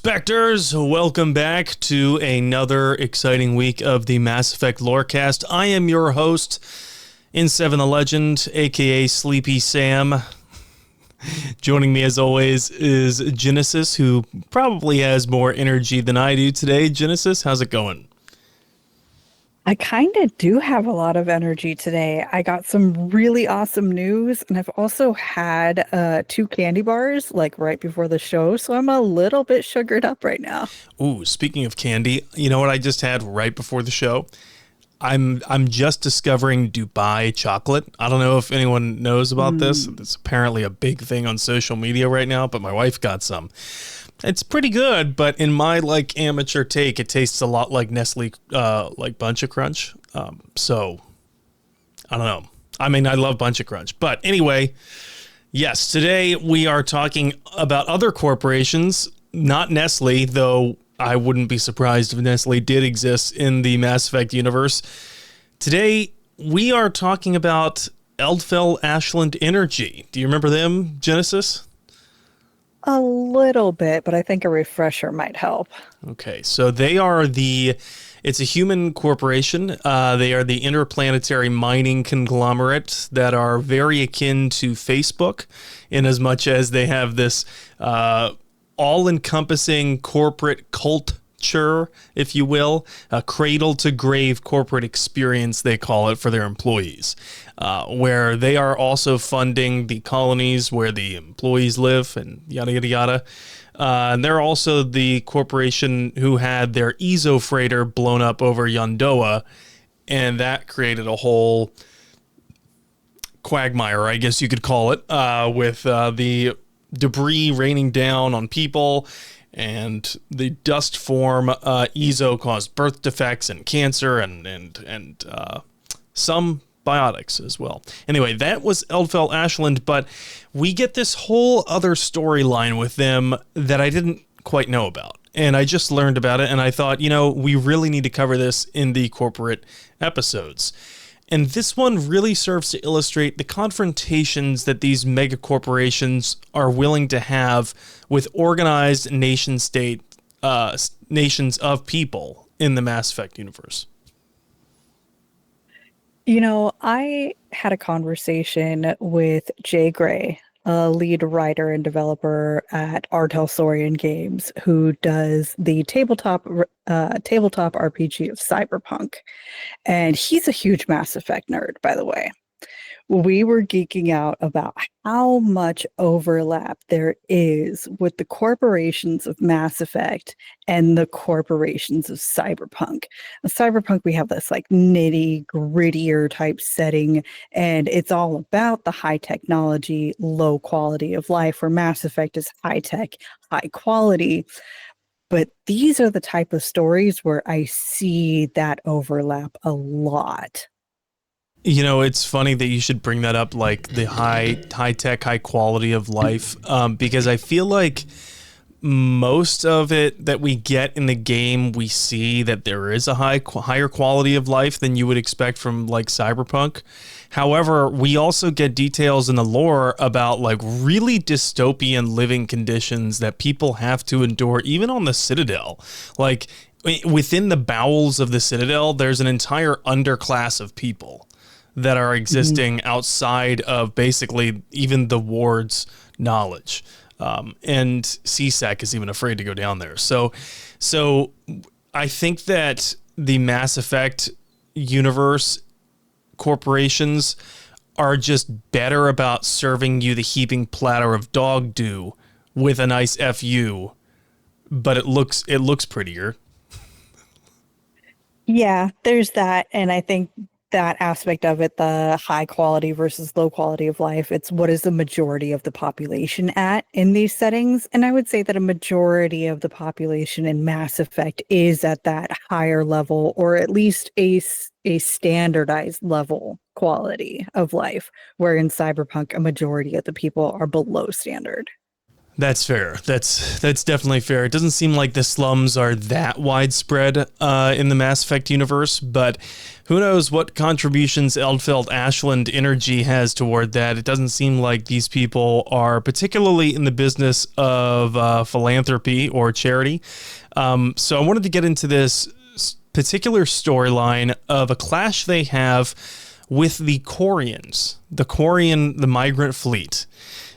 Spectres, welcome back to another exciting week of the Mass Effect Lorecast. I am your host, In7 the Legend, aka Sleepy Sam. Joining me as always is Genesis, who probably has more energy than I do today. Genesis, how's it going? I kind of do have a lot of energy today. I got some really awesome news, and I've also had 2 candy bars like right before the show, so I'm a little bit sugared up right now. Ooh, speaking of candy, you know what I just had right before the show? I'm just discovering Dubai chocolate. I don't know if anyone knows about this. It's apparently a big thing on social media right now, but my wife got some. It's pretty good, but in my amateur take, it tastes a lot like Nestle Bunch of Crunch. So I don't know. I mean, I love Bunch of Crunch, but anyway, yes, today we are talking about other corporations, not Nestle, though I wouldn't be surprised if Nestle did exist in the Mass Effect universe. Today we are talking about Eldfell-Ashland Energy. Do you remember them, Genesis? A little bit, but I think a refresher might help. Okay, so it's a human corporation. They are the interplanetary mining conglomerate that are very akin to Facebook in as much as they have this all-encompassing corporate culture, if you will, a cradle-to-grave corporate experience, they call it, for their employees, where they are also funding the colonies where the employees live and yada, yada, yada. And they're also the corporation who had their Ezo freighter blown up over Yondoa, and that created a whole quagmire, I guess you could call it, with the debris raining down on people, and the dust form Ezo caused birth defects and cancer and some biotics as well. Anyway, that was Eldfell-Ashland, but we get this whole other storyline with them that I didn't quite know about. And I just learned about it, and I thought, we really need to cover this in the corporate episodes. And this one really serves to illustrate the confrontations that these mega corporations are willing to have with organized nations of people in the Mass Effect universe. I had a conversation with Jay Gray, a lead writer and developer at Artelsorian Games, who does the tabletop RPG of Cyberpunk. And he's a huge Mass Effect nerd, by the way. We were geeking out about how much overlap there is with the corporations of Mass Effect and the corporations of Cyberpunk. In Cyberpunk, we have this nitty grittier type setting, and it's all about the high technology, low quality of life, where Mass Effect is high tech, high quality. But these are the type of stories where I see that overlap a lot. It's funny that you should bring that up, like the high tech, high quality of life, because I feel like most of it that we get in the game, we see that there is a higher quality of life than you would expect from Cyberpunk. However, we also get details in the lore about really dystopian living conditions that people have to endure, even on the Citadel. Within the bowels of the Citadel, there's an entire underclass of people that are existing outside of basically even the ward's knowledge. And CSEC is even afraid to go down there. So I think that the Mass Effect universe corporations are just better about serving you the heaping platter of dog do with a nice FU, but it looks prettier. Yeah, there's that. And I think that aspect of it, the high quality versus low quality of life, it's what is the majority of the population at in these settings. And I would say that a majority of the population in Mass Effect is at that higher level, or at least a standardized level quality of life, where in Cyberpunk, a majority of the people are below standard. That's fair. That's definitely fair. It doesn't seem like the slums are that widespread in the Mass Effect universe, but Who knows what contributions Eldfell-Ashland Energy has toward that? It doesn't seem like these people are particularly in the business of philanthropy or charity. So I wanted to get into this particular storyline of a clash they have with the Quarians, the Migrant Fleet.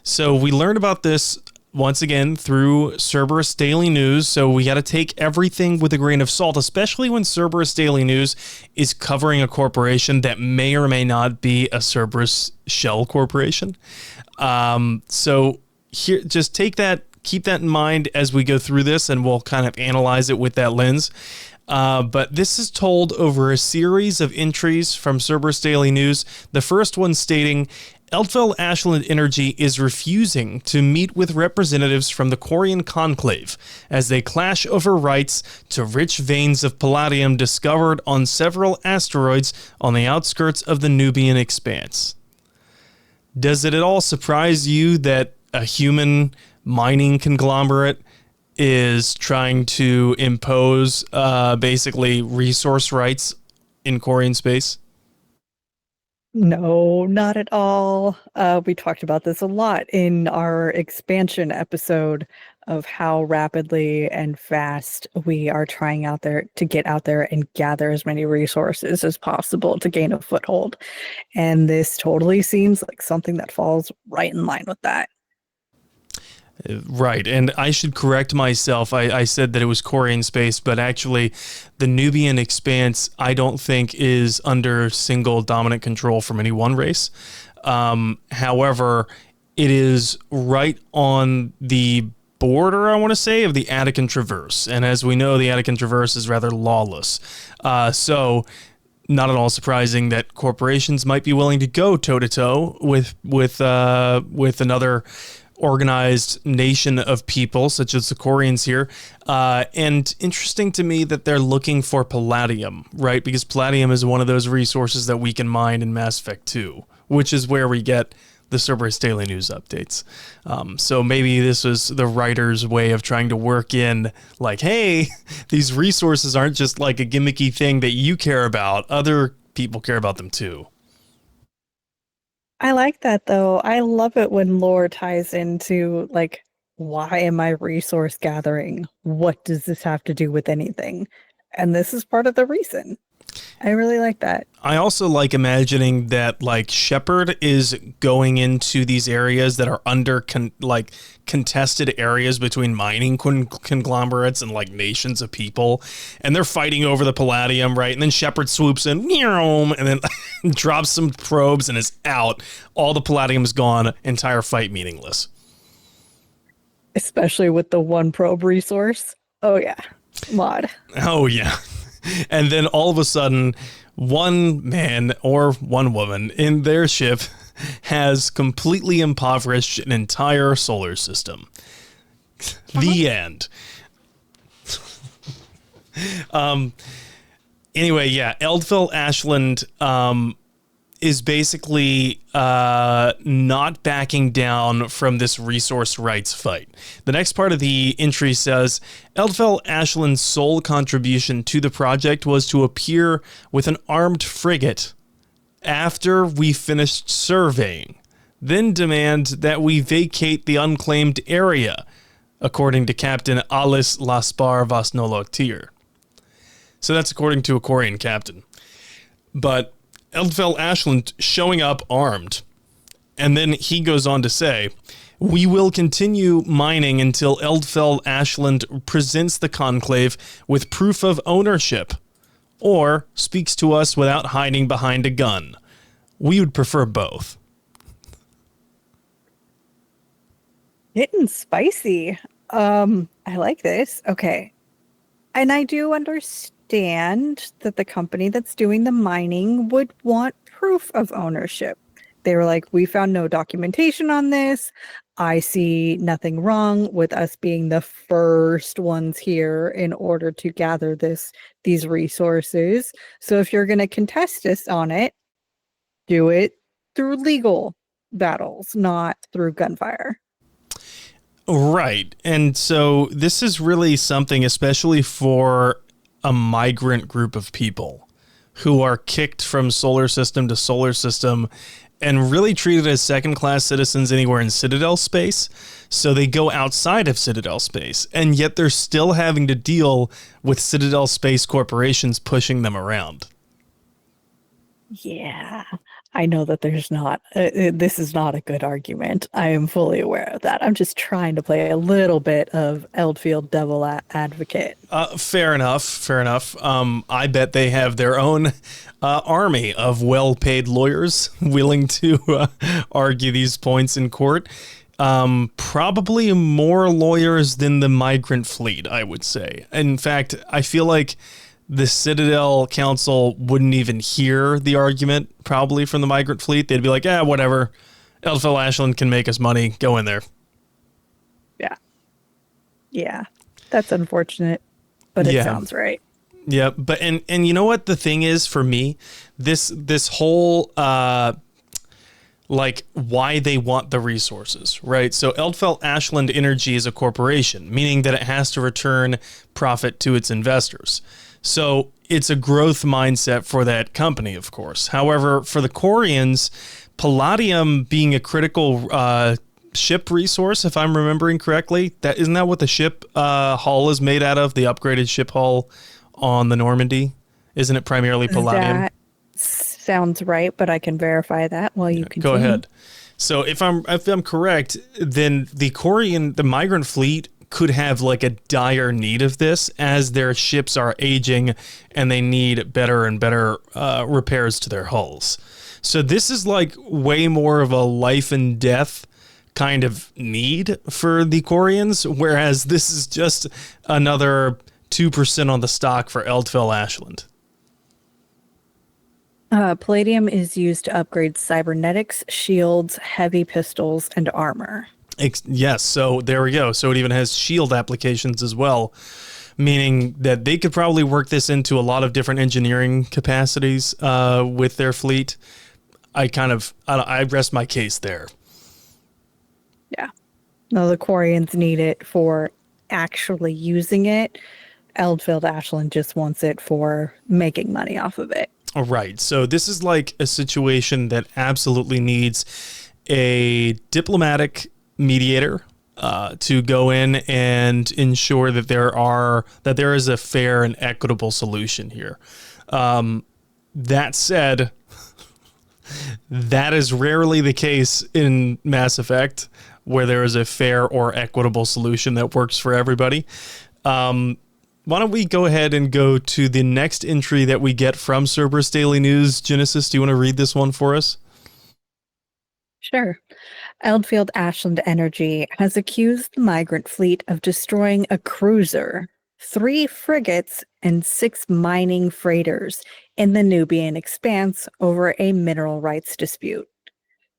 So we learned about this once again through Cerberus Daily News, so we got to take everything with a grain of salt, especially when Cerberus Daily News is covering a corporation that may or may not be a Cerberus shell corporation. So here, just keep that in mind as we go through this, and we'll kind of analyze it with that lens. But this is told over a series of entries from Cerberus Daily News. The first one stating, Eldfell-Ashland Energy is refusing to meet with representatives from the Quarian conclave as they clash over rights to rich veins of palladium discovered on several asteroids on the outskirts of the Nubian expanse. Does it at all surprise you that a human mining conglomerate is trying to impose basically resource rights in Quarian space? No, not at all. We talked about this a lot in our expansion episode of how rapidly and fast we are trying out there to get out there and gather as many resources as possible to gain a foothold. And this totally seems like something that falls right in line with that. Right, and I should correct myself. I said that it was Quarian space, but actually the Nubian expanse I don't think is under single dominant control from any one race. However, it is right on the border, I want to say, of the Attican Traverse. And as we know, the Attican Traverse is rather lawless. So not at all surprising that corporations might be willing to go toe-to-toe with another organized nation of people, such as the Quarians here. And interesting to me that they're looking for palladium, right? Because palladium is one of those resources that we can mine in Mass Effect 2, which is where we get the Cerberus Daily News updates. So maybe this was the writer's way of trying to work in, like, hey, these resources aren't just like a gimmicky thing that you care about. Other people care about them too. I like that, though. I love it when lore ties into, like, why am I resource gathering? What does this have to do with anything? And this is part of the reason. I really like that. I also like imagining that, like, Shepard is going into these areas that are under contested areas between mining conglomerates and like nations of people, and they're fighting over the palladium, right? And then Shepard swoops in, and then drops some probes and is out. All the palladium is gone. Entire fight meaningless. Especially with the one probe resource. Oh yeah, mod. Oh yeah. And then all of a sudden, one man or one woman in their ship has completely impoverished an entire solar system. The end. Anyway, yeah, Eldfell-Ashland is basically not backing down from this resource rights fight. The next part of the entry says, Eldfell-Ashland's sole contribution to the project was to appear with an armed frigate after we finished surveying, then demand that we vacate the unclaimed area, according to Captain Alice Laspar Vasnolotir. So that's according to a Quarian captain. But Eldfell-Ashland showing up armed. And then he goes on to say, we will continue mining until Eldfell-Ashland presents the Conclave with proof of ownership, or speaks to us without hiding behind a gun. We would prefer both. Getting spicy. I like this. Okay. And I do understand that the company that's doing the mining would want proof of ownership. They were like, we found no documentation on this. I see nothing wrong with us being the first ones here in order to gather these resources. So if you're going to contest us on it, do it through legal battles, not through gunfire. Right. And so this is really something, especially for a migrant group of people, who are kicked from solar system to solar system and really treated as second-class citizens anywhere in Citadel Space. So they go outside of Citadel Space, and yet they're still having to deal with Citadel Space corporations pushing them around. Yeah, I know that there's not, this is not a good argument. I am fully aware of that. I'm just trying to play a little bit of Eldfield devil advocate. Fair enough. Fair enough. I bet they have their own army of well-paid lawyers willing to argue these points in court. Probably more lawyers than the Migrant Fleet, I would say. In fact, I feel like the Citadel Council wouldn't even hear the argument, probably, from the Migrant Fleet. They'd be like, whatever. Eldfell-Ashland can make us money. Go in there. Yeah. Yeah. That's unfortunate, but it sounds right. Yeah, but and you know what the thing is for me? This whole like why they want the resources, right? So Eldfell-Ashland Energy is a corporation, meaning that it has to return profit to its investors. So it's a growth mindset for that company, of course. However, for the Quarians, palladium being a critical ship resource, if I'm remembering correctly, isn't that what the ship hull is made out of? The upgraded ship hull on the Normandy? Isn't it primarily palladium? That sounds right, but I can verify that while you continue. Go ahead. So if I'm correct, then the Migrant Fleet could have like a dire need of this as their ships are aging and they need better and better repairs to their hulls. So this is like way more of a life and death kind of need for the Quarians, whereas this is just another 2% on the stock for Eldfell-Ashland. Palladium is used to upgrade cybernetics, shields, heavy pistols, and armor. Yes, so there we go. So it even has shield applications as well, meaning that they could probably work this into a lot of different engineering capacities with their fleet. I rest my case there. Yeah. No, the Quarians need it for actually using it. Eldfell-Ashland just wants it for making money off of it. All right. So this is like a situation that absolutely needs a diplomatic mediator to go in and ensure that there is a fair and equitable solution here. That said, that is rarely the case in Mass Effect, where there is a fair or equitable solution that works for everybody. Why don't we go ahead and go to the next entry that we get from Cerberus Daily News? Genesis, do you want to read this one for us? Sure. Eldfield-Ashland Energy has accused the Migrant Fleet of destroying a cruiser, 3 frigates, and 6 mining freighters in the Nubian Expanse over a mineral rights dispute.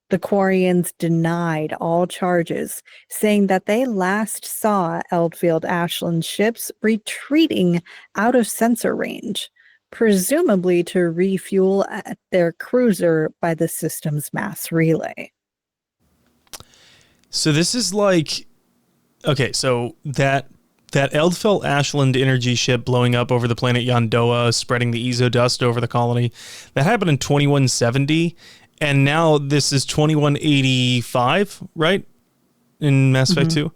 The Quarians denied all charges, saying that they last saw Eldfield-Ashland ships retreating out of sensor range, presumably to refuel at their cruiser by the system's mass relay. So this is like, okay, so that Eldfell-Ashland energy ship blowing up over the planet Yondoa, spreading the Ezo dust over the colony, that happened in 2170, and now this is 2185, right? In Mass Effect 2.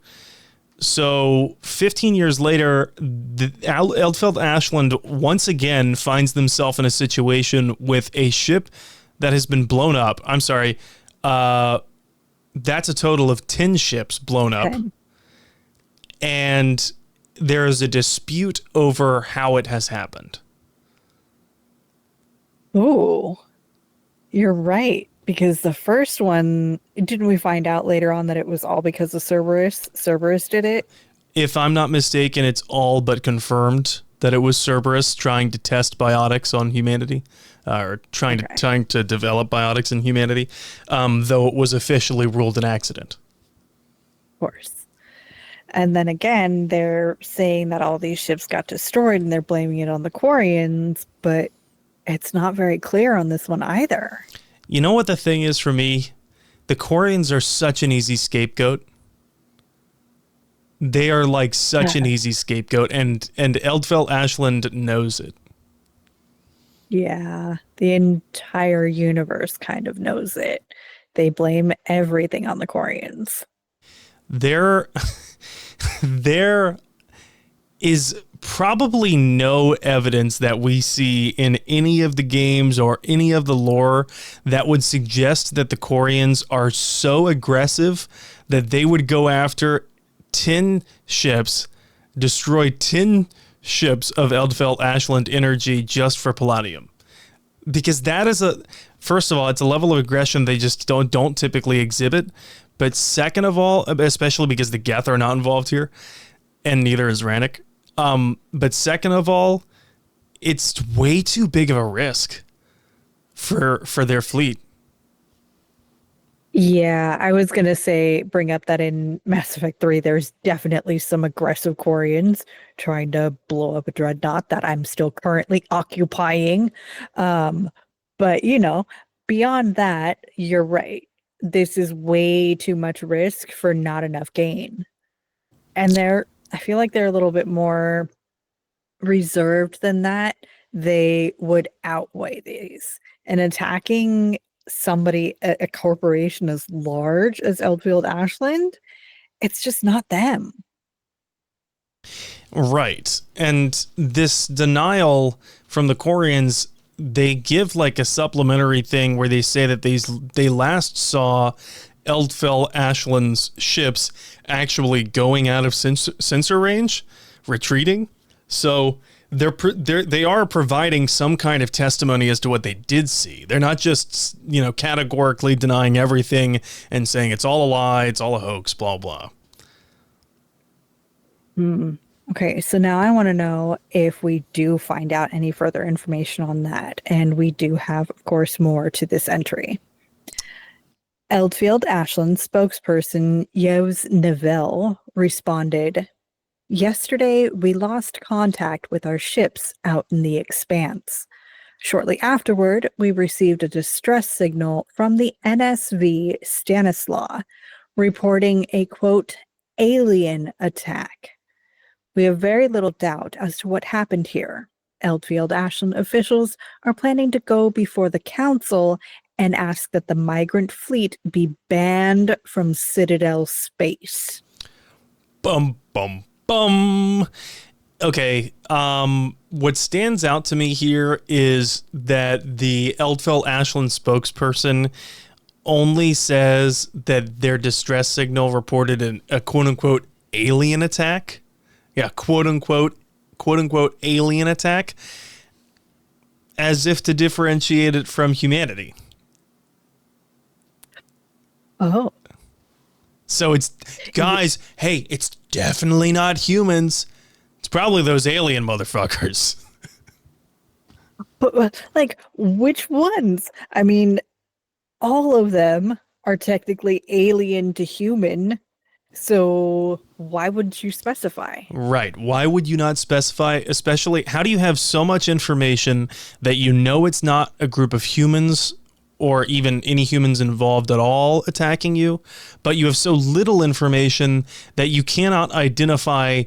So 15 years later, Eldfell-Ashland once again finds themselves in a situation with a ship that has been blown up. I'm sorry, that's a total of 10 ships blown up. Okay. And there is a dispute over how it has happened. Oh, you're right. Because the first one, didn't we find out later on that it was all because of Cerberus? Cerberus did it? If I'm not mistaken, it's all but confirmed that it was Cerberus trying to test biotics on humanity, or trying to develop biotics in humanity, though it was officially ruled an accident. Of course. And then again, they're saying that all these ships got destroyed and they're blaming it on the Quarians, but it's not very clear on this one either. You know what the thing is for me? The Quarians are such an easy scapegoat. They are like such an easy scapegoat, and Eldfell-Ashland knows it. Yeah, the entire universe kind of knows it. They blame everything on the Quarians. There, there is probably no evidence that we see in any of the games or any of the lore that would suggest that the Quarians are so aggressive that they would go after 10 ships, destroy 10 ships of Eldfell-Ashland energy just for palladium. Because that is first of all, it's a level of aggression they just don't typically exhibit. But second of all, especially because the Geth are not involved here, and neither is Rannick. But second of all, it's way too big of a risk for their fleet. Yeah, I was gonna say bring up that in Mass Effect 3, there's definitely some aggressive Quarians trying to blow up a dreadnought that I'm still currently occupying. Um, but beyond that, you're right. This is way too much risk for not enough gain. And I feel like they're a little bit more reserved than that. They would outweigh these. And attacking a corporation as large as Eldfield-Ashland, it's just not them. Right. And this denial from the Quarians, they give like a supplementary thing where they say that they last saw Eldfell-Ashland's ships actually going out of sensor range, retreating. So they are providing some kind of testimony as to what they did see. They're not just, categorically denying everything and saying it's all a lie, it's all a hoax, blah, blah. Okay, so now I want to know if we do find out any further information on that. And we do have, of course, more to this entry. Eldfield-Ashland spokesperson Yos Neville responded, "Yesterday, we lost contact with our ships out in the expanse. Shortly afterward, we received a distress signal from the NSV Stanislaw, reporting a, quote, alien attack. We have very little doubt as to what happened here. Eldfield-Ashland officials are planning to go before the council and ask that the Migrant Fleet be banned from Citadel Space." Bum, bum, bum. Okay, what stands out to me here is that the Eldfell-Ashland spokesperson only says that their distress signal reported a quote-unquote alien attack. Yeah, quote-unquote alien attack, as if to differentiate it from humanity. Oh. So it's, guys, hey, it's definitely not humans. It's probably those alien motherfuckers. But, like, which ones? I mean, all of them are technically alien to human. So why wouldn't you specify? Right. Why would you not specify? Especially, how do you have so much information that you know it's not a group of humans or even any humans involved at all attacking you, but you have so little information that you cannot identify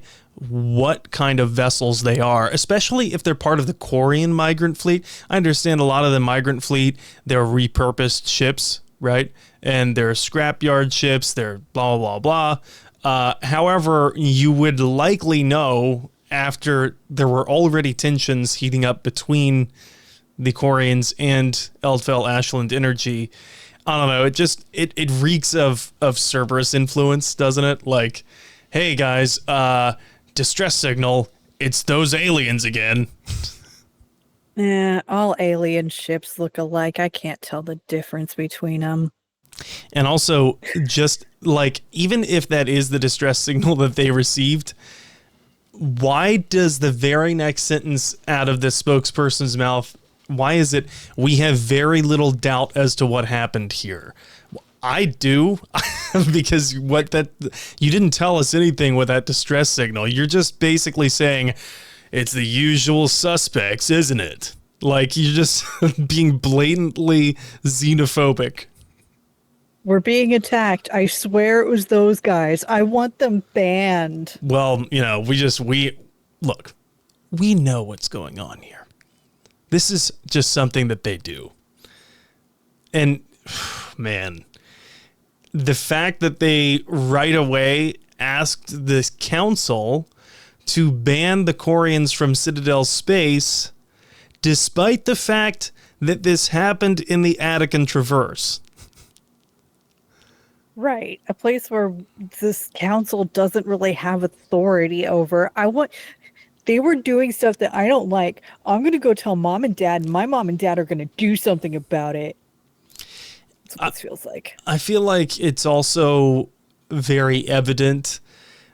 what kind of vessels they are, especially if they're part of the Quarian Migrant Fleet. I understand a lot of the Migrant Fleet, they're repurposed ships, right? And they're scrapyard ships, they're blah, blah, blah, blah. However, you would likely know after there were already tensions heating up between the Quarians and Eldfell-Ashland energy. I don't know, it reeks of Cerberus influence, doesn't it? Like, hey guys, distress signal, it's those aliens again. Yeah, all alien ships look alike. I can't tell the difference between them. And also, just like, even if that is the distress signal that they received, why does the very next sentence out of the spokesperson's mouth, why is it, "We have very little doubt as to what happened here"? I do, because you didn't tell us anything with that distress signal. You're just basically saying it's the usual suspects, isn't it? Like, you're just being blatantly xenophobic. We're being attacked. I swear it was those guys. I want them banned. Well, we look, we know what's going on here. This is just something that they do. And, man, the fact that they right away asked the council to ban the Quarians from Citadel Space, despite the fact that this happened in the Attican Traverse. Right. A place where this council doesn't really have authority over. They were doing stuff that I don't like. I'm going to go tell mom and dad, and my mom and dad are going to do something about it. That's what this feels like. I feel like it's also very evident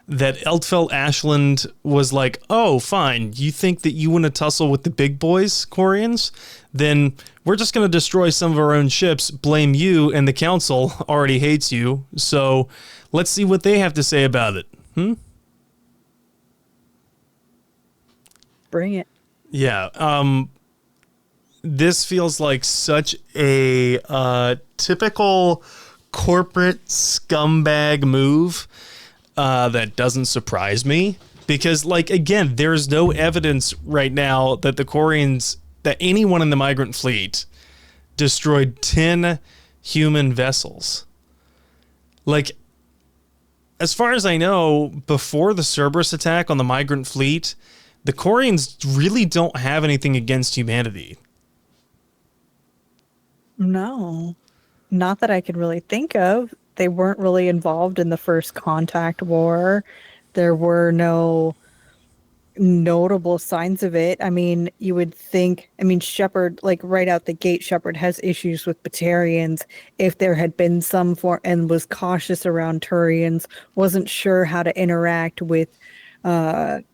that Eldfell-Ashland was like, oh, fine, you think that you want to tussle with the big boys, Quarians? Then we're just going to destroy some of our own ships, blame you, and the council already hates you, so let's see what they have to say about it. Bring it. Yeah, this feels like such a typical corporate scumbag move that doesn't surprise me. Because, like, again, there's no evidence right now that the Quarians, that anyone in the Migrant Fleet destroyed 10 human vessels. Like, as far as I know, before the Cerberus attack on the Migrant Fleet, the Quarians really don't have anything against humanity. No, not that I can really think of. They weren't really involved in the first contact war. There were no notable signs of it. I mean, you would think, Shepard, like right out the gate, Shepard has issues with Batarians. If there had been some form, and was cautious around Turians, wasn't sure how to interact with Rogans.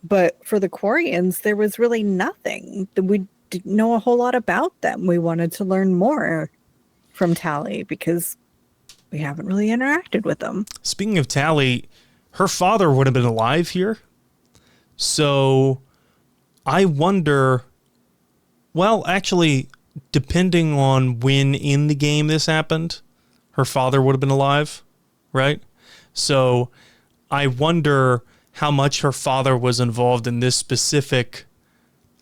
But for the Quarians, there was really nothing. We didn't know a whole lot about them. We wanted to learn more from Tally because we haven't really interacted with them. Speaking of Tally, her father would have been alive here. So I wonder, well, actually, depending on when in the game this happened, her father would have been alive, right? So I wonder how much her father was involved in this specific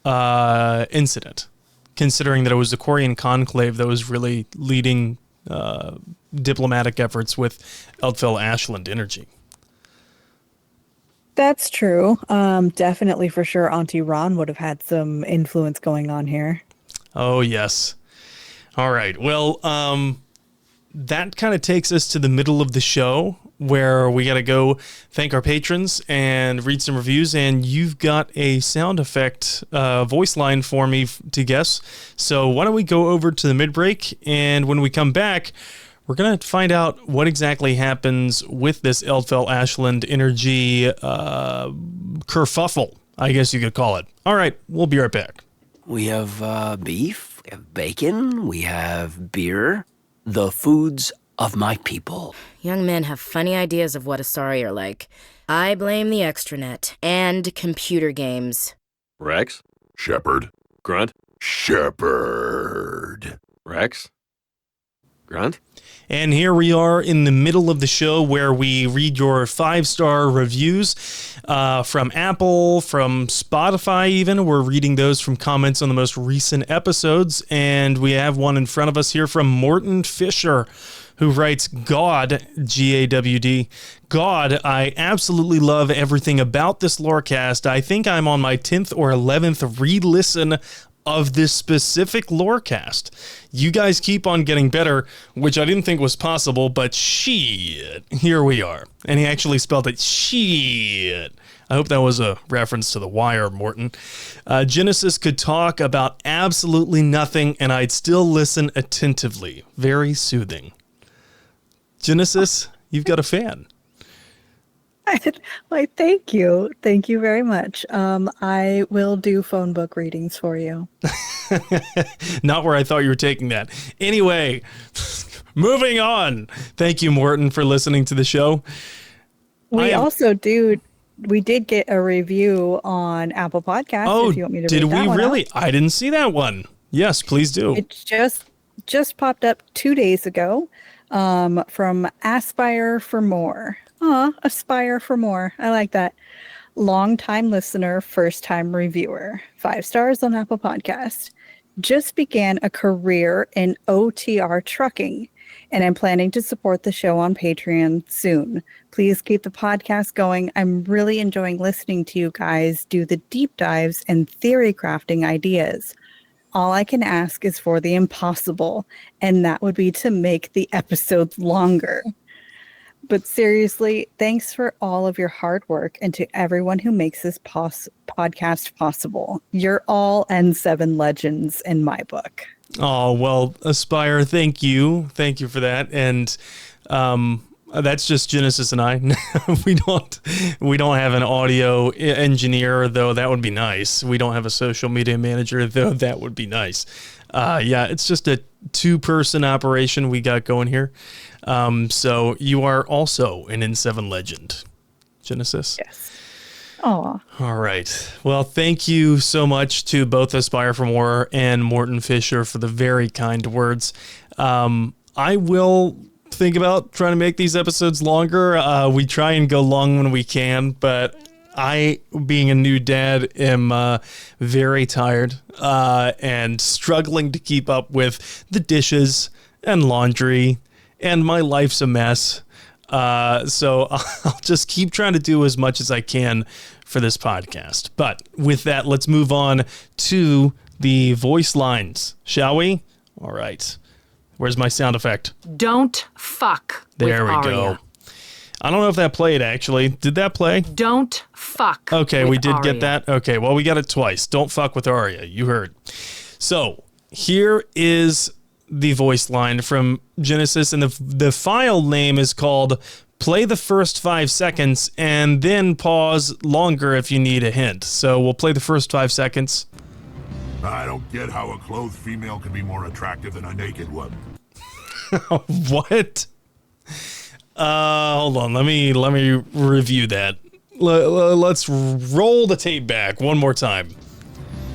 incident, considering that it was the Quarian conclave that was really leading diplomatic efforts with Eldfell-Ashland energy. That's true. Definitely for sure Auntie Ron would have had some influence going on here. Oh, yes. All right. Well, that kind of takes us to the middle of the show where we got to go thank our patrons and read some reviews. And you've got a sound effect voice line for me to guess. So why don't we go over to the mid-break, and when we come back, we're going to find out what exactly happens with this Eldfell-Ashland energy kerfuffle, I guess you could call it. All right, we'll be right back. We have beef, we have bacon, we have beer, the foods of my people. Young men have funny ideas of what Asari are like. I blame the extranet and computer games. Rex? Shepard. Grunt? Shepard. Rex? Grunt? And here we are in the middle of the show where we read your 5-star reviews from Apple, from Spotify even. We're reading those from comments on the most recent episodes. And we have one in front of us here from Morton Fisher, who writes, God, G-A-W-D, God, I absolutely love everything about this lorecast. I think I'm on my 10th or 11th re-listen of this specific lorecast. You guys keep on getting better, which I didn't think was possible, but shit, here we are. And he actually spelled it shit. I hope that was a reference to The Wire, Morton. Genesis could talk about absolutely nothing, and I'd still listen attentively. Very soothing. Genesis, you've got a fan. Why, thank you. Thank you very much. I will do phone book readings for you. Not where I thought you were taking that. Anyway, moving on. Thank you, Morton, for listening to the show. We did get a review on Apple Podcasts. Oh, if you want me to did read that we one really? out. I didn't see that one. Yes, please do. It just popped up 2 days ago from Aspire for More. Aspire for More. I like that. Long-time listener, first-time reviewer. 5 stars on Apple Podcast. Just began a career in OTR trucking, and I'm planning to support the show on Patreon soon. Please keep the podcast going. I'm really enjoying listening to you guys do the deep dives and theory crafting ideas. All I can ask is for the impossible, and that would be to make the episodes longer. But seriously, thanks for all of your hard work and to everyone who makes this podcast possible. You're all N7 legends in my book. Oh, well, Aspire, thank you. Thank you for that. And that's just Genesis and I. we don't have an audio engineer, though that would be nice. We don't have a social media manager, though that would be nice. Yeah, it's just a 2-person operation we got going here. So you are also an N7 legend, Genesis. Yes. Aw. All right. Well, thank you so much to both Aspire for More and Morton Fisher for the very kind words. I will think about trying to make these episodes longer. We try and go long when we can, but I, being a new dad, am very tired and struggling to keep up with the dishes and laundry, and my life's a mess. So I'll just keep trying to do as much as I can for this podcast. But with that, let's move on to the voice lines, shall we? All right. Where's my sound effect? Don't fuck There with we Arya. go. I don't know if that played, actually. Did that play? Don't fuck Okay, with we did Arya. get that. Okay, well, we got it twice. Don't fuck with Arya. You heard. So here is the voice line from Genesis, and the file name is called Play the First 5 Seconds and then pause longer if you need a hint. So we'll play the first 5 seconds. I don't get how a clothed female can be more attractive than a naked one. What? Hold on. Let me review that. Let's roll the tape back one more time.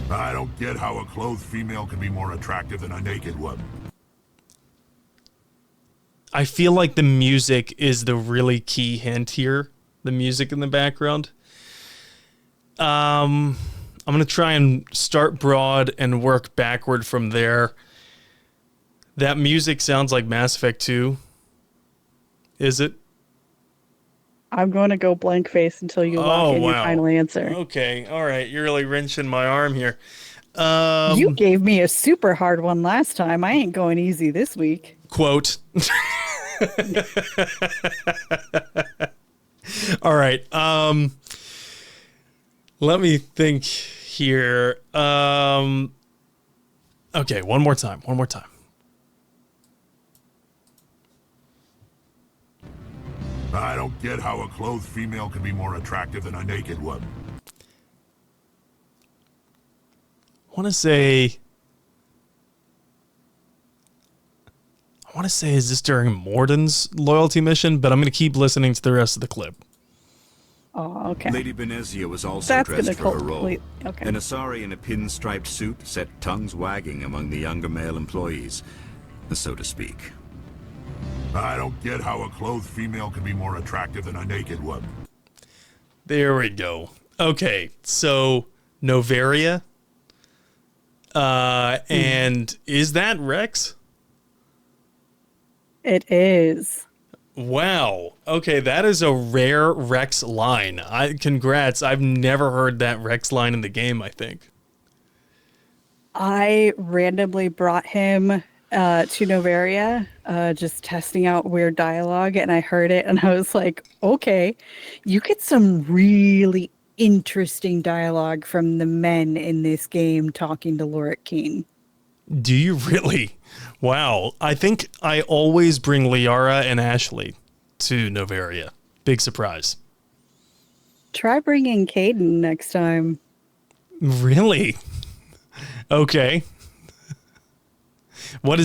I don't get how a clothed female can be more attractive than a naked one. I feel like the music is the really key hint here. The music in the background. I'm going to try and start broad and work backward from there. That music sounds like Mass Effect 2. Is it? I'm going to go blank face until you lock in your final answer. Okay, all right. You're really wrenching my arm here. You gave me a super hard one last time. I ain't going easy this week. Quote. All right. Let me think here. Okay, one more time. I don't get how a clothed female can be more attractive than a naked one. I want to say, is this during Morden's loyalty mission? But I'm going to keep listening to the rest of the clip. Oh, okay. Lady Benezia was also That's dressed gonna for her role. complete. Okay. An Asari in a pinstriped suit set tongues wagging among the younger male employees, so to speak. I don't get how a clothed female can be more attractive than a naked one. There we go. Okay, so Novaria. And is that Rex? It is. Wow. Okay, that is a rare Rex line. Congrats. I've never heard that Rex line in the game, I think. I randomly brought him to Novaria, just testing out weird dialogue, and I heard it, and I was like, okay, you get some really interesting dialogue from the men in this game talking to Lorik King. Do you really? Wow. I think I always bring Liara and Ashley to Novaria. Big surprise. Try bringing Caden next time. Really? Okay. Well,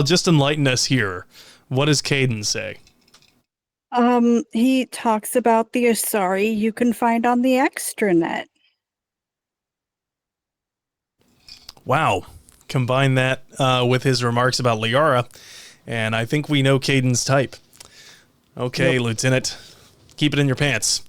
just enlighten us here. What does Caden say? He talks about the Asari you can find on the extranet. Wow. Combine that with his remarks about Liara, and I think we know Caden's type. Okay, yep. Lieutenant. Keep it in your pants.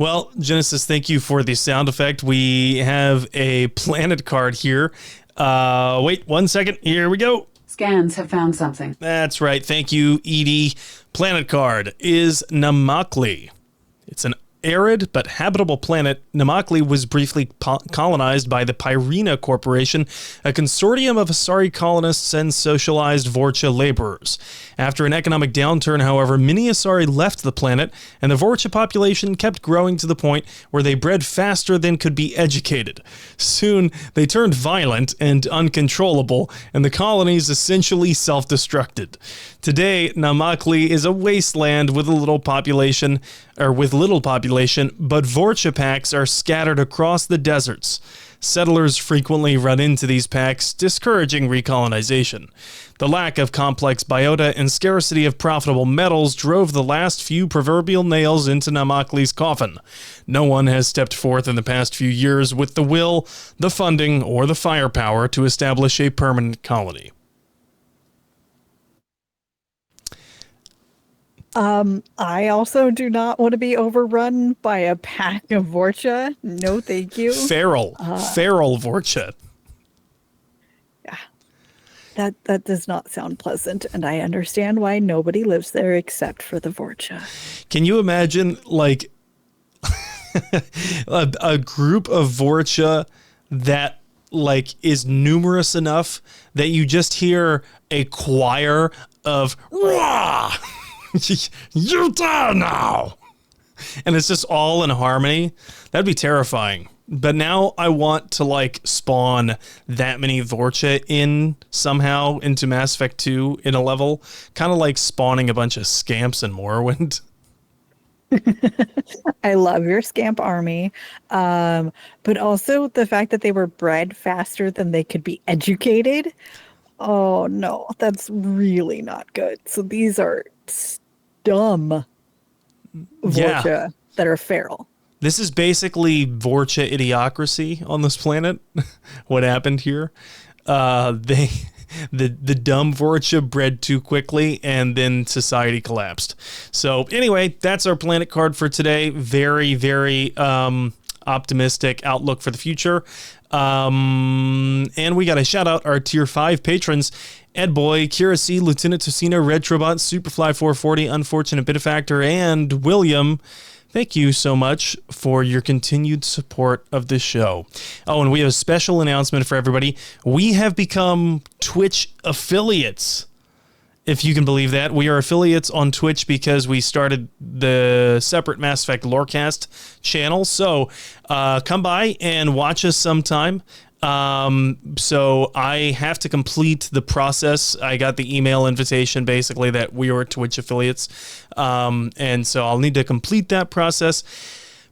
Well, Genesis, thank you for the sound effect. We have a planet card here. Wait 1 second. Here we go. Scans have found something. That's right. Thank you, Edie. Planet card is Namakli. It's an arid but habitable planet. Namakli was briefly colonized by the Pyrena Corporation, a consortium of Asari colonists and socialized Vorcha laborers. After an economic downturn, however, many Asari left the planet, and the Vorcha population kept growing to the point where they bred faster than could be educated. Soon, they turned violent and uncontrollable, and the colonies essentially self-destructed. Today, Namakli is a wasteland with little population, but Vorcha packs are scattered across the deserts. Settlers frequently run into these packs, discouraging recolonization. The lack of complex biota and scarcity of profitable metals drove the last few proverbial nails into Namakli's coffin. No one has stepped forth in the past few years with the will, the funding, or the firepower to establish a permanent colony. I also do not want to be overrun by a pack of Vorcha. No, thank you. Feral Vorcha. Yeah, that does not sound pleasant, and I understand why nobody lives there except for the Vorcha. Can you imagine, like, a group of Vorcha that, like, is numerous enough that you just hear a choir of "Rah! You die now!" And it's just all in harmony? That'd be terrifying. But now I want to, like, spawn that many Vorcha in somehow into Mass Effect 2 in a level. Kind of like spawning a bunch of scamps in Morrowind. I love your scamp army. But also the fact that they were bred faster than they could be educated. Oh, no, that's really not good. So these are dumb Vorcha that are feral. This is basically Vorcha idiocracy on this planet. What happened here? The dumb Vorcha bred too quickly, and then society collapsed. So anyway, that's our planet card for today. Very, very optimistic outlook for the future. And we got to shout out our tier 5 patrons: Ed Boy, Kira C, Lieutenant Tocino, Red Trobot, Superfly 440, Unfortunate Benefactor, and William. Thank you so much for your continued support of this show. Oh, and we have a special announcement for everybody. We have become Twitch affiliates. If you can believe that. We are affiliates on Twitch because we started the separate Mass Effect Lorecast channel. So come by and watch us sometime. So I have to complete the process. I got the email invitation basically that we are Twitch affiliates. And so I'll need to complete that process.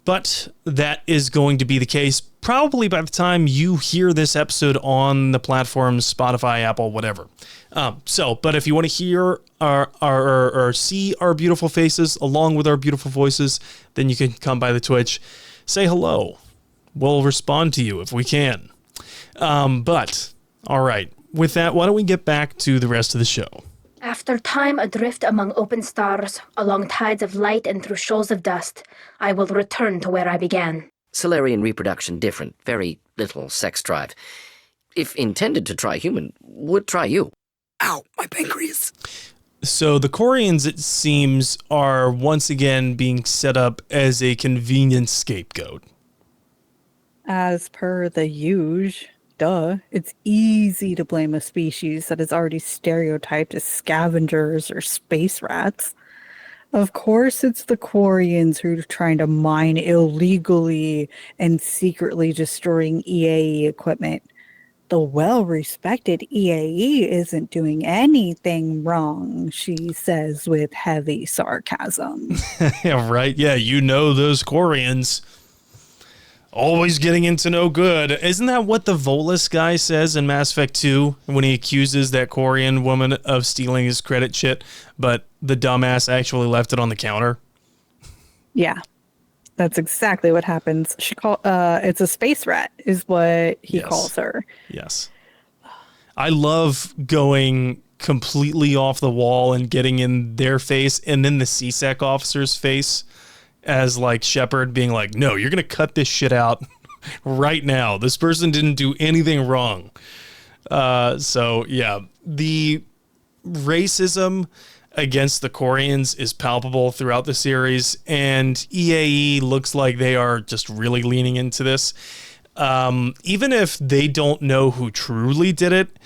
But that is going to be the case probably by the time you hear this episode on the platforms, Spotify, Apple, whatever. But if you want to hear or see our beautiful faces along with our beautiful voices, then you can come by the Twitch, say hello. We'll respond to you if we can. But all right, with that, why don't we get back to the rest of the show? After time adrift among open stars, along tides of light and through shoals of dust, I will return to where I began. Solarian reproduction different, very little sex drive. If intended to try human, would try you. Ow, my pancreas. So the Quarians, it seems, are once again being set up as a convenient scapegoat. As per the usual. Duh. It's easy to blame a species that is already stereotyped as scavengers or space rats. Of course, it's the Quarians who are trying to mine illegally and secretly destroying EAE equipment. The well-respected EAE isn't doing anything wrong, she says with heavy sarcasm. Yeah, right. Yeah, you know those Quarians. Always getting into no good. Isn't that what the Volus guy says in Mass Effect 2 when he accuses that Quarian woman of stealing his credit shit, but the dumbass actually left it on the counter? Yeah, that's exactly what happens. It's a space rat is what he calls her. Yes. I love going completely off the wall and getting in their face and then the CSEC officer's face as like Shepard being like, no, you're going to cut this shit out right now. This person didn't do anything wrong. So yeah, the racism against the Quarians is palpable throughout the series, and EAE looks like they are just really leaning into this. Even if they don't know who truly did it,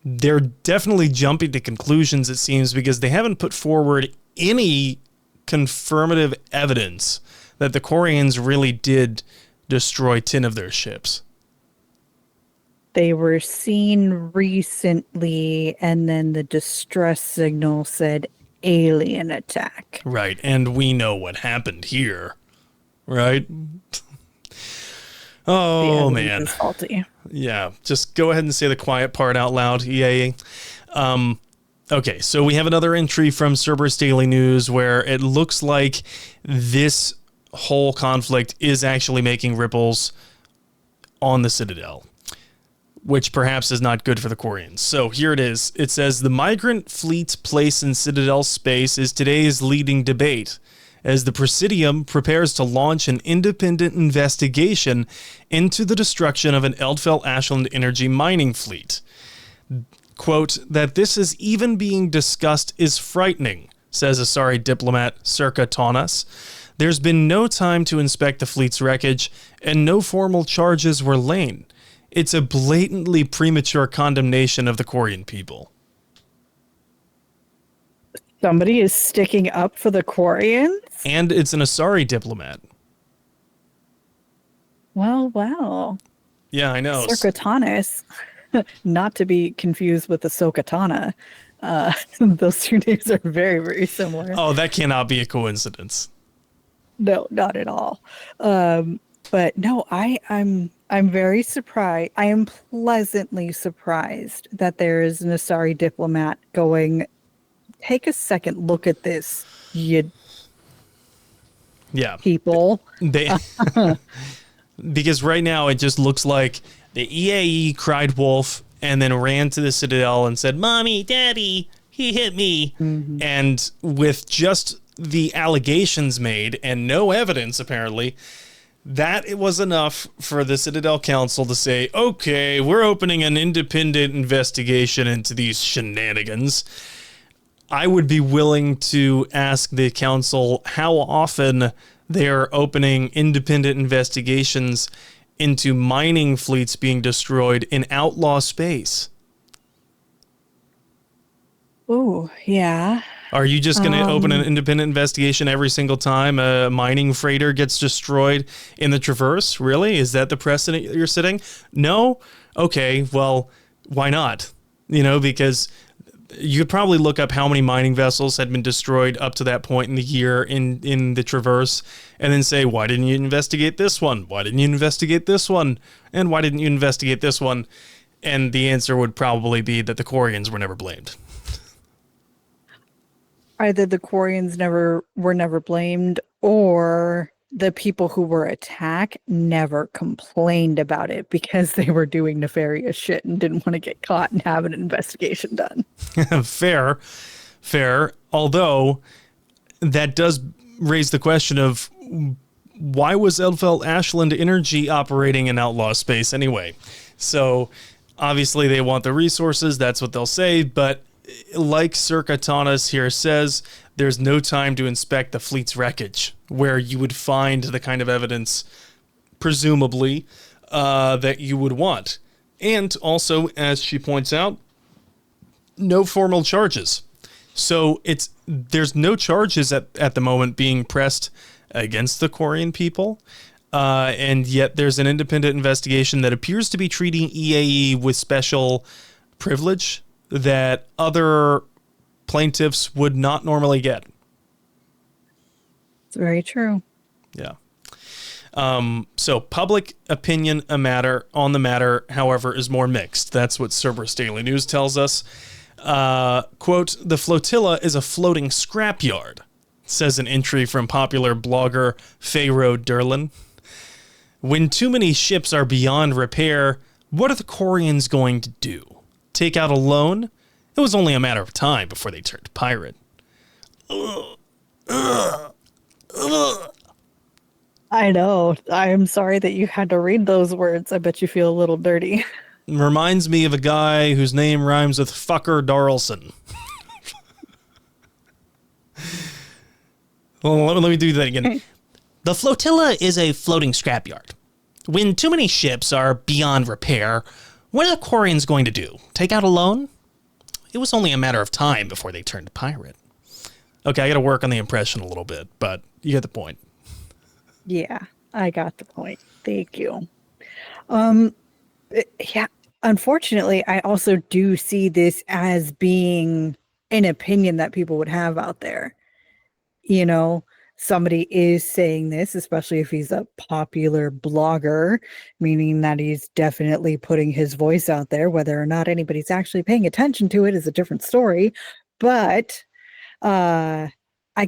they're definitely jumping to conclusions, it seems, because they haven't put forward any confirmative evidence that the Quarians really did destroy 10 of their ships. They were seen recently, and then the distress signal said alien attack. Right, and we know what happened here, right? Oh, man. Is faulty. Yeah, just go ahead and say the quiet part out loud, EA. Okay, so we have another entry from Cerberus Daily News where it looks like this whole conflict is actually making ripples on the Citadel, which perhaps is not good for the Quarians. So here it is. It says, the Migrant Fleet's place in Citadel Space is today's leading debate, as the Presidium prepares to launch an independent investigation into the destruction of an Eldfell-Ashland energy mining fleet. Quote, that this is even being discussed is frightening, says Asari diplomat Circa Taunas. There's been no time to inspect the fleet's wreckage, and no formal charges were laid. It's a blatantly premature condemnation of the Quarian people. Somebody is sticking up for the Quarians? And it's an Asari diplomat. Well. Yeah, I know. Circutanis, not to be confused with the Sokatana. Those two names are very, very similar. Oh, that cannot be a coincidence. No, not at all. But no, I'm very surprised. I am pleasantly surprised that there is an Asari diplomat going, take a second look at this, you people. Because right now it just looks like the EAE cried wolf and then ran to the Citadel and said, Mommy, Daddy, he hit me. Mm-hmm. And with just the allegations made and no evidence, apparently, that it was enough for the Citadel Council to say, okay, we're opening an independent investigation into these shenanigans. I would be willing to ask the council how often they are opening independent investigations into mining fleets being destroyed in outlaw space. Oh, yeah. Are you just going to open an independent investigation every single time a mining freighter gets destroyed in the Traverse? Really? Is that the precedent you're setting? No? Okay, well, why not? Because you could probably look up how many mining vessels had been destroyed up to that point in the year in the Traverse, and then say, why didn't you investigate this one? Why didn't you investigate this one? And why didn't you investigate this one? And the answer would probably be that the Quarians were never blamed. Either the Quarians were never blamed, or the people who were attacked never complained about it because they were doing nefarious shit and didn't want to get caught and have an investigation done. Fair. Although that does raise the question of why was Eldfell-Ashland Energy operating in outlaw space anyway? So obviously they want the resources. That's what they'll say. But like Circa Taunas here says, there's no time to inspect the fleet's wreckage, where you would find the kind of evidence, presumably, that you would want. And also, as she points out, no formal charges. So there's no charges at the moment being pressed against the Quarian people, and yet there's an independent investigation that appears to be treating EAE with special privilege that other plaintiffs would not normally get. It's very true. Yeah. So public opinion on the matter, however, is more mixed. That's what Cerberus Daily News tells us. Quote, the flotilla is a floating scrapyard, says an entry from popular blogger Pharaoh Derlin. When too many ships are beyond repair, what are the Quarians going to do? Take out a loan? It was only a matter of time before they turned pirate. I know. I'm sorry that you had to read those words. I bet you feel a little dirty. Reminds me of a guy whose name rhymes with Fucker Darlson. Well, let me do that again. The flotilla is a floating scrapyard. When too many ships are beyond repair, what are the Quarians going to do? Take out a loan? It was only a matter of time before they turned pirate. Okay, I got to work on the impression a little bit, but you get the point. Yeah, I got the point. Thank you. Yeah, unfortunately, I also do see this as being an opinion that people would have out there. You know, somebody is saying this, especially if he's a popular blogger, meaning that he's definitely putting his voice out there. Whether or not anybody's actually paying attention to it is a different story. But I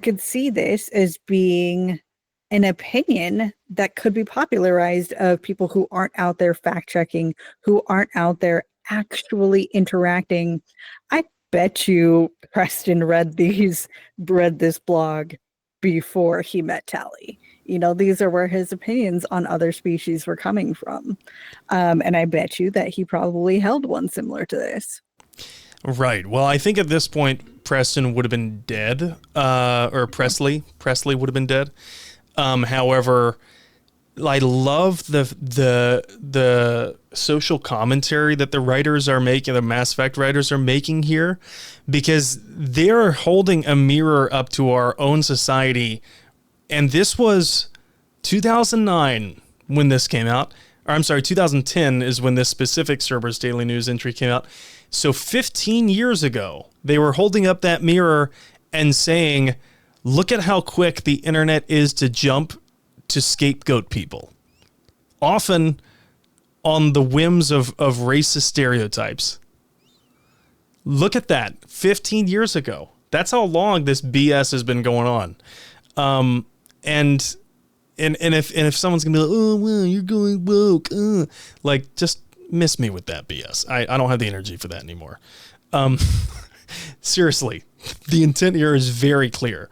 could see this as being an opinion that could be popularized of people who aren't out there fact checking, who aren't out there actually interacting. I bet you Preston read this blog before he met Tally. You know, these are where his opinions on other species were coming from. And I bet you that he probably held one similar to this. Right. Well, I think at this point, Preston would have been dead, or Presley would have been dead. However, I love the social commentary that the writers are making, the Mass Effect writers are making here, because they're holding a mirror up to our own society. And this was 2009 when this came out. Or I'm sorry, 2010 is when this specific Cerberus Daily News entry came out. So 15 years ago, they were holding up that mirror and saying, look at how quick the internet is to jump to scapegoat people. Often on the whims of racist stereotypes. Look at that. 15 years ago. That's how long this BS has been going on. And if someone's gonna be like, oh well, you're going woke, like, just miss me with that BS. I don't have the energy for that anymore. Seriously, the intent here is very clear.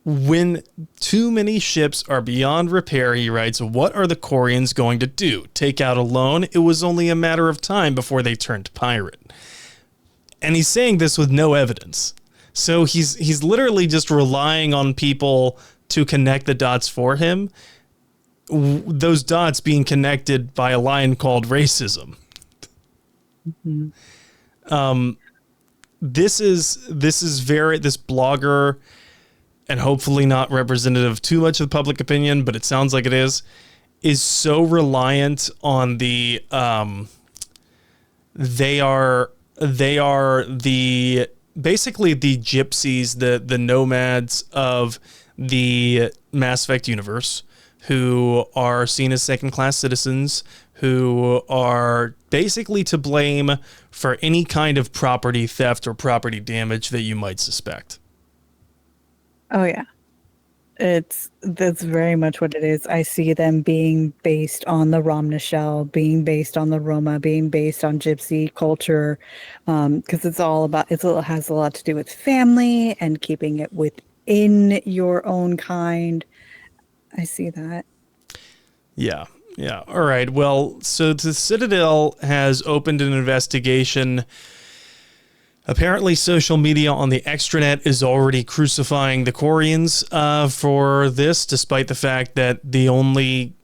When too many ships are beyond repair, he writes, what are the Quarians going to do? Take out a loan? It was only a matter of time before they turned pirate. And he's saying this with no evidence. So he's literally just relying on people to connect the dots for him. Those dots being connected by a line called racism. Mm-hmm. This blogger, and hopefully not representative of too much of the public opinion, but it sounds like it is so reliant on the they are the basically the gypsies, the nomads of the Mass Effect universe, who are seen as second-class citizens, who are basically to blame for any kind of property theft or property damage that you might suspect. Oh yeah. That's very much what it is. I see them being based on the Romnishell, being based on the Roma, being based on gypsy culture, because it has a lot to do with family and keeping it within your own kind. I see that. Yeah. All right. Well, so the Citadel has opened an investigation. Apparently, social media on the extranet is already crucifying the Quarians for this, despite the fact that the only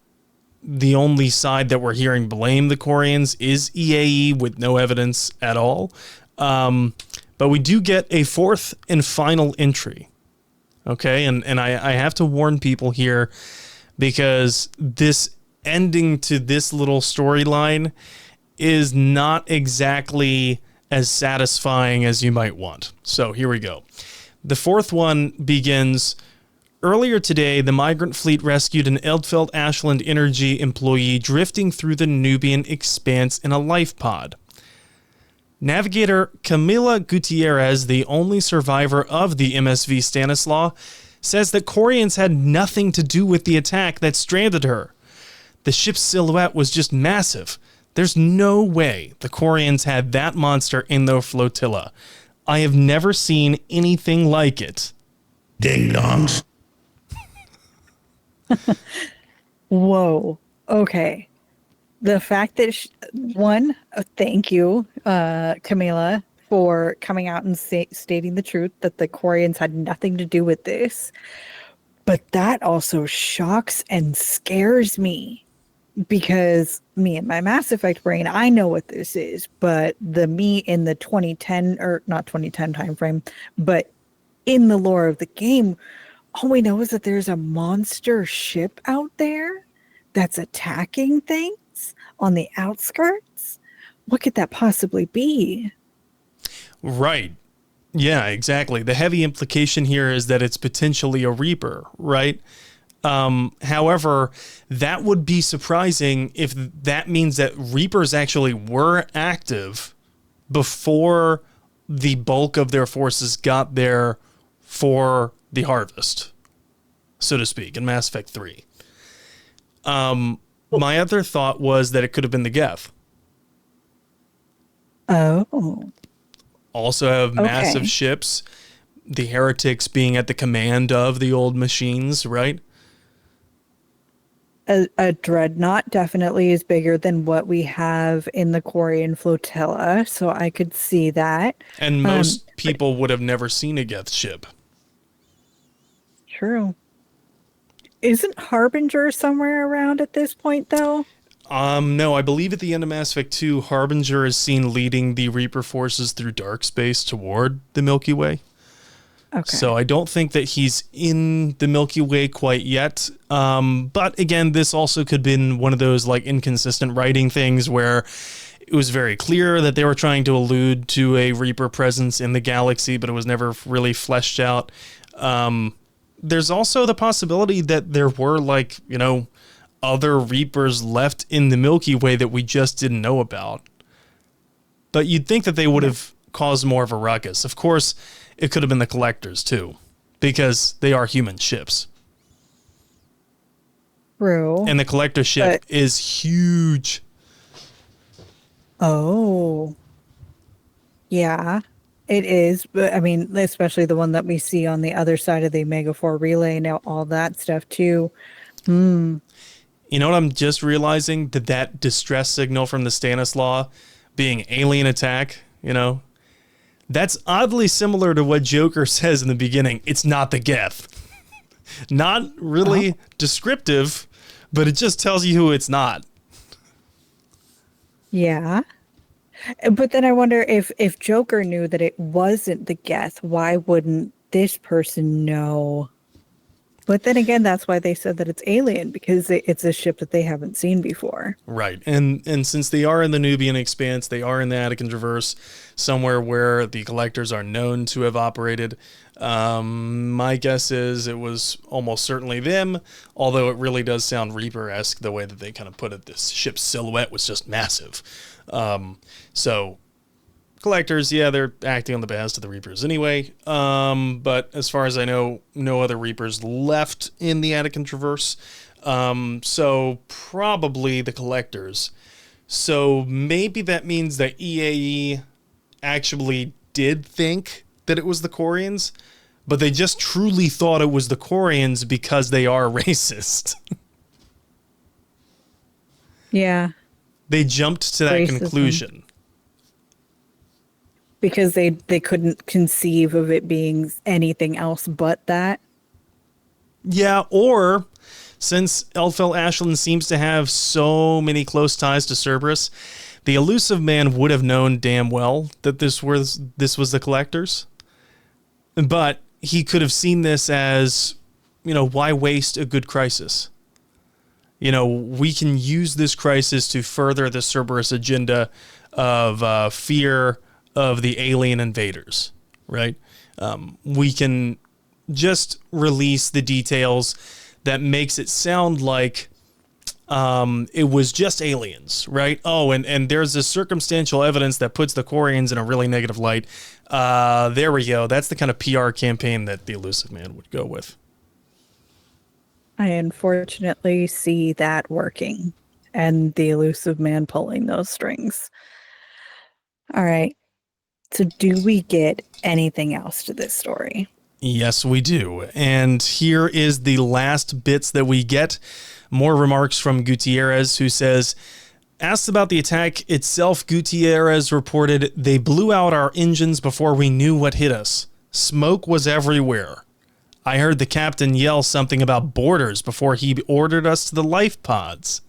side that we're hearing blame the Quarians is EAE with no evidence at all. But we do get a fourth and final entry. Okay, and I have to warn people here, because this ending to this little storyline is not exactly as satisfying as you might want. So here we go. The fourth one begins, earlier today, the Migrant Fleet rescued an Eldfell-Ashland energy employee drifting through the Nubian expanse in a life pod. Navigator Camila Gutierrez, the only survivor of the MSV Stanislaw, says that Quarians had nothing to do with the attack that stranded her. The ship's silhouette was just massive. There's no way the Quarians had that monster in their flotilla. I have never seen anything like it. Ding dongs. Whoa. Okay. The fact that thank you, Camila, for coming out and stating the truth that the Quarians had nothing to do with this. But that also shocks and scares me because me and my Mass Effect brain, I know what this is, but the me in the 2010 or not 2010 timeframe, but in the lore of the game, all we know is that there's a monster ship out there that's attacking things on the outskirts. What could that possibly be? Right. Yeah, exactly. The heavy implication here is that it's potentially a Reaper, right? However, that would be surprising if that means that Reapers actually were active before the bulk of their forces got there for the harvest, so to speak, in Mass Effect 3. My other thought was that it could have been the Geth. Oh. Also have massive ships, the heretics being at the command of the old machines, right? A dreadnought definitely is bigger than what we have in the Quarian flotilla, so I could see that. And most people would have never seen a Geth ship. True. Isn't Harbinger somewhere around at this point, though? No, I believe at the end of Mass Effect 2, Harbinger is seen leading the Reaper forces through dark space toward the Milky Way. Okay. So I don't think that he's in the Milky Way quite yet. But again, this also could have been one of those like inconsistent writing things where it was very clear that they were trying to allude to a Reaper presence in the galaxy, but it was never really fleshed out. There's also the possibility that there were like, other Reapers left in the Milky Way that we just didn't know about. But you'd think that they would have caused more of a ruckus. Of course, it could have been the Collectors too, because they are human ships. True. And the Collector ship is huge. Oh. Yeah, it is. But I mean, especially the one that we see on the other side of the Omega 4 relay and all that stuff too. You know what I'm just realizing? That distress signal from the Stanislaw being alien attack, that's oddly similar to what Joker says in the beginning. It's not the Geth. Not really descriptive, but it just tells you who it's not. Yeah. But then I wonder if Joker knew that it wasn't the Geth, why wouldn't this person know? But then again, that's why they said that it's alien, because it's a ship that they haven't seen before. Right. And since they are in the Nubian Expanse, they are in the Attican Traverse, somewhere where the Collectors are known to have operated. My guess is it was almost certainly them, although it really does sound Reaper-esque the way that they kind of put it. This ship's silhouette was just massive. So Collectors, yeah, they're acting on the behest of the Reapers anyway. But as far as I know, no other Reapers left in the Attican Traverse. So probably the Collectors. So maybe that means that EAE actually did think that it was the Quarians, but they just truly thought it was the Quarians because they are racist. Yeah. They jumped to that conclusion. Because they couldn't conceive of it being anything else but that. Yeah, or since Eldfell-Ashland seems to have so many close ties to Cerberus, the Elusive Man would have known damn well that this was the Collectors. But he could have seen this as, why waste a good crisis? We can use this crisis to further the Cerberus agenda of fear of the alien invaders, right? We can just release the details that makes it sound like it was just aliens, right? Oh, and there's this circumstantial evidence that puts the Quarians in a really negative light. There we go. That's the kind of PR campaign that the Elusive Man would go with. I unfortunately see that working and the Elusive Man pulling those strings. All right. So do we get anything else to this story? Yes, we do. And here is the last bits that we get. More remarks from Gutierrez, who says, asked about the attack itself, Gutierrez reported, they blew out our engines before we knew what hit us. Smoke was everywhere. I heard the captain yell something about borders before he ordered us to the life pods.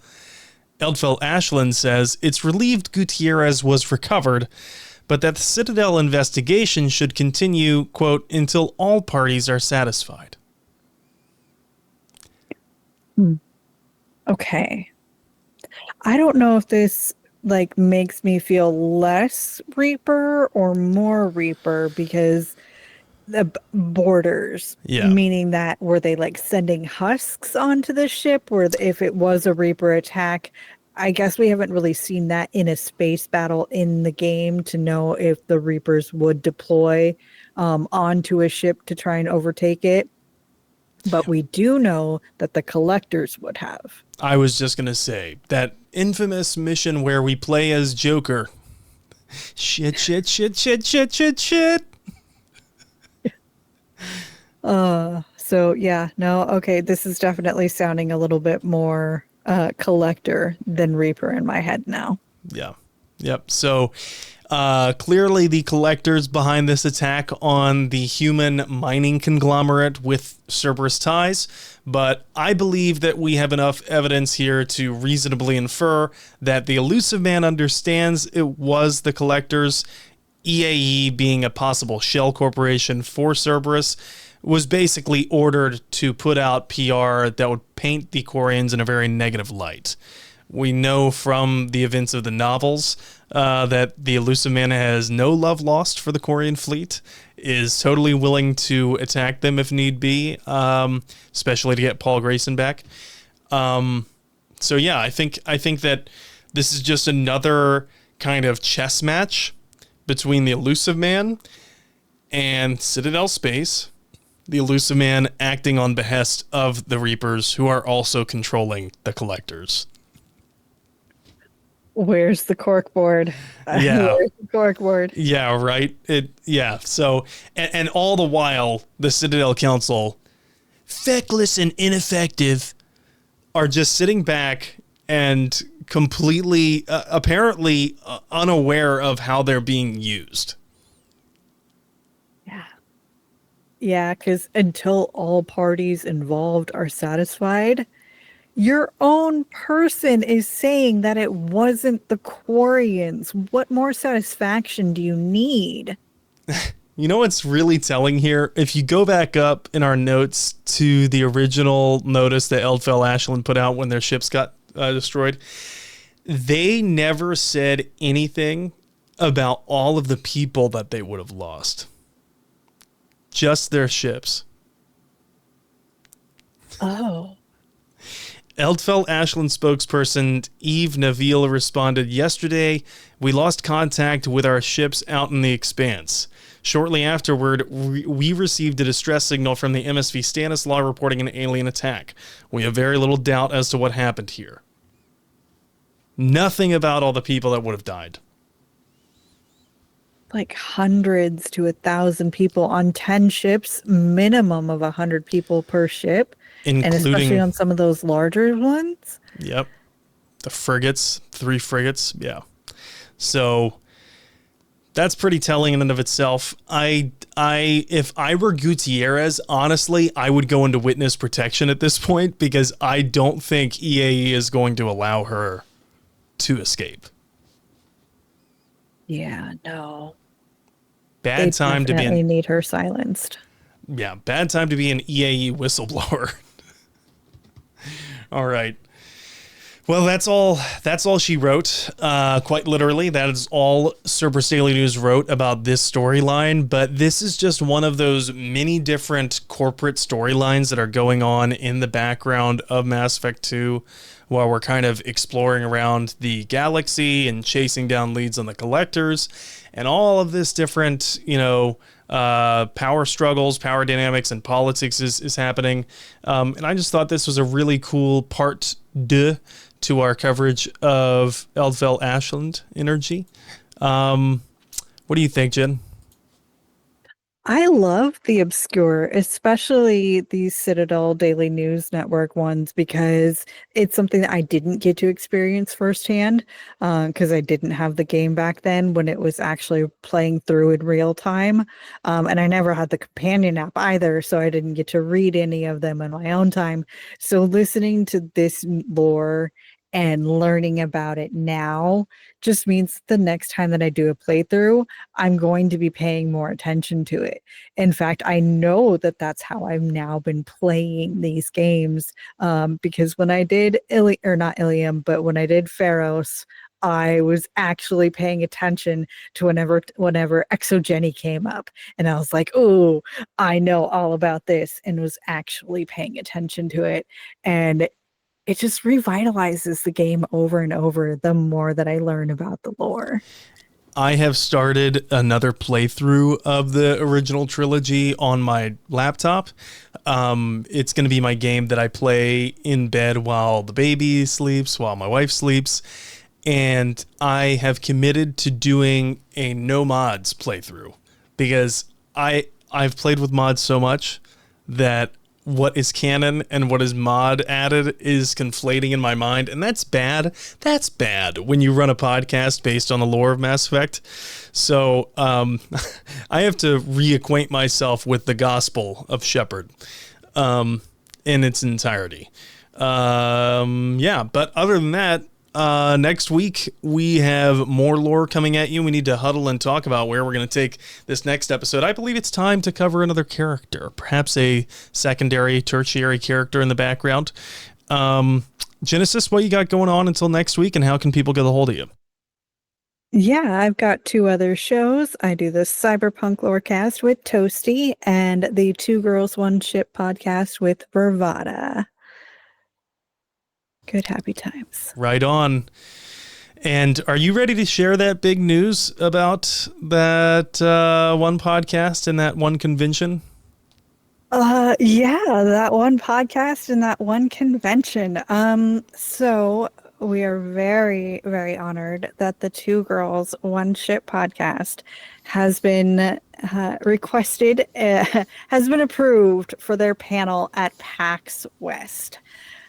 Eldfell-Ashland says it's relieved Gutierrez was recovered, but that the Citadel investigation should continue, quote, until all parties are satisfied. Okay. I don't know if this makes me feel less Reaper or more Reaper, because the borders, meaning that were they sending husks onto the ship, or if it was a Reaper attack. I guess we haven't really seen that in a space battle in the game to know if the Reapers would deploy onto a ship to try and overtake it. But we do know that the Collectors would have. I was just going to say, that infamous mission where we play as Joker. Shit. So yeah, no, okay, this is definitely sounding a little bit more Collector than Reaper in my head now. Yeah. Yep. So clearly the Collectors behind this attack on the human mining conglomerate with Cerberus ties, but I believe that we have enough evidence here to reasonably infer that the Elusive Man understands it was the Collectors. EAE, being a possible shell corporation for Cerberus, was basically ordered to put out PR that would paint the Quarians in a very negative light. We know from the events of the novels that the Elusive Man has no love lost for the Quarian fleet, is totally willing to attack them if need be, especially to get Paul Grayson back. So yeah, I think that this is just another kind of chess match between the Elusive Man and Citadel Space. The Elusive Man acting on behest of the Reapers, who are also controlling the Collectors. Where's the corkboard? Yeah. Where's the corkboard? Yeah, right. So, and all the while, the Citadel Council, feckless and ineffective, are just sitting back and completely, apparently unaware of how they're being used. Yeah, because until all parties involved are satisfied, your own person is saying that it wasn't the Quarians. What more satisfaction do you need? You know what's really telling here? If you go back up in our notes to the original notice that Eldfell-Ashland put out when their ships got destroyed, they never said anything about all of the people that they would have lost. Just their ships. Oh. Eldfell-Ashland spokesperson Eve Neville responded, yesterday, we lost contact with our ships out in the expanse. Shortly afterward, we received a distress signal from the MSV Stanislaw reporting an alien attack. We have very little doubt as to what happened here. Nothing about all the people that would have died. Hundreds to 1,000 people on 10 ships, minimum of 100 people per ship. And especially on some of those larger ones. Yep. The frigates, 3 frigates. Yeah. So that's pretty telling in and of itself. If I were Gutierrez, honestly, I would go into witness protection at this point, because I don't think EAE is going to allow her to escape. Yeah, no. Bad time to be. They need her silenced. Yeah, bad time to be an EAE whistleblower. All right. Well, that's all she wrote. Quite literally, that is all Cerberus Daily News wrote about this storyline. But this is just one of those many different corporate storylines that are going on in the background of Mass Effect 2, while we're kind of exploring around the galaxy and chasing down leads on the Collectors, and all of this different, power struggles, power dynamics, and politics is happening. And I just thought this was a really cool part 2 to our coverage of Eldfell-Ashland energy. What do you think, Jen? I love the obscure, especially the Citadel Daily News Network ones, because it's something that I didn't get to experience firsthand, because I didn't have the game back then when it was actually playing through in real time. And I never had the companion app either, so I didn't get to read any of them in my own time. So listening to this lore and learning about it now just means the next time that I do a playthrough, I'm going to be paying more attention to it. In fact, I know that that's how I've now been playing these games, because when I did not Ilium, but when I did Pharos, I was actually paying attention to whenever Exogeny came up, and I was like, "Oh, I know all about this," and was actually paying attention to it, and it just revitalizes the game over and over the more that I learn about the lore. I have started another playthrough of the original trilogy on my laptop. It's going to be my game that I play in bed while the baby sleeps, while my wife sleeps. And I have committed to doing a no mods playthrough because I've played with mods so much that what is canon and what is mod added is conflating in my mind, and that's bad. That's bad when you run a podcast based on the lore of Mass Effect. So I have to reacquaint myself with the gospel of Shepard in its entirety. Yeah, but other than that, next week we have more lore coming at you. We need to huddle and talk about where we're going to take this next episode. I believe it's time to cover another character, perhaps a secondary, tertiary character in the background. Genesis, what you got going on until next week, and how can people get a hold of you? Yeah, I've got 2 other shows. I do the Cyberpunk Lorecast with Toasty and the 2 Girls, 1 Ship podcast with Bravada. Good happy times. Right on. And are you ready to share that big news about that one podcast and that one convention? Yeah, that one podcast and that one convention. So we are very, very honored that the 2 Girls, 1 Ship podcast has been requested, has been approved for their panel at PAX West.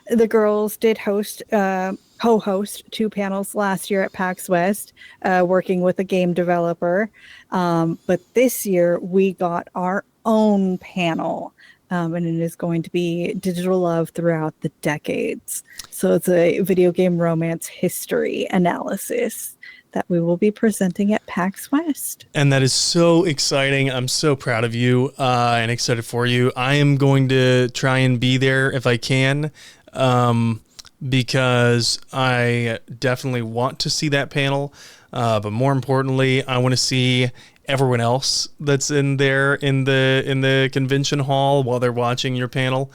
The girls did co-host 2 panels last year at PAX West, working with a game developer. But this year we got our own panel, and it is going to be Digital Love Throughout the Decades. So it's a video game romance history analysis that we will be presenting at PAX West. And that is so exciting. I'm so proud of you and excited for you. I am going to try and be there if I can. Because I definitely want to see that panel, but more importantly, I want to see everyone else that's in there in the convention hall while they're watching your panel,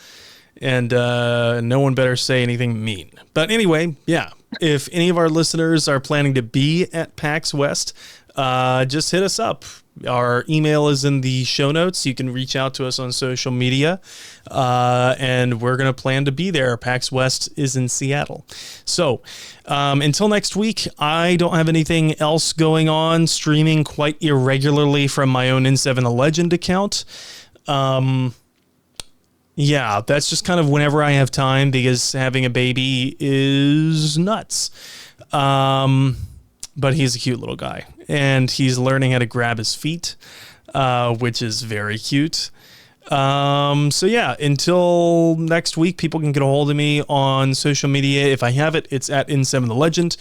and no one better say anything mean. But anyway, yeah, if any of our listeners are planning to be at PAX West, just hit us up. Our email is in the show notes. You can reach out to us on social media, and we're going to plan to be there. PAX West is in Seattle. So until next week, I don't have anything else going on, streaming quite irregularly from my own N7 The Legend account. Yeah, that's just kind of whenever I have time, because having a baby is nuts. But he's a cute little guy, and he's learning how to grab his feet, which is very cute. So yeah, until next week, people can get a hold of me on social media. If I have it, it's at N7 The Legend,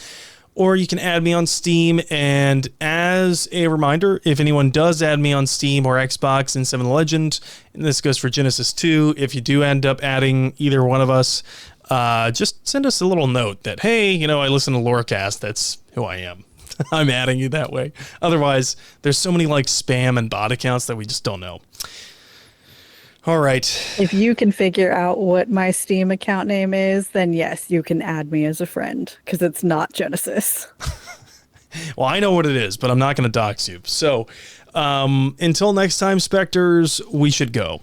or you can add me on Steam. And as a reminder, if anyone does add me on Steam or Xbox, N7 The Legend, and this goes for Genesis 2, if you do end up adding either one of us, just send us a little note that, hey, I listen to Lorecast. That's who I am. I'm adding you that way. Otherwise, there's so many spam and bot accounts that we just don't know. All right. If you can figure out what my Steam account name is, then yes, you can add me as a friend, because it's not Genesis. Well, I know what it is, but I'm not going to dox you. So until next time, Spectres, we should go.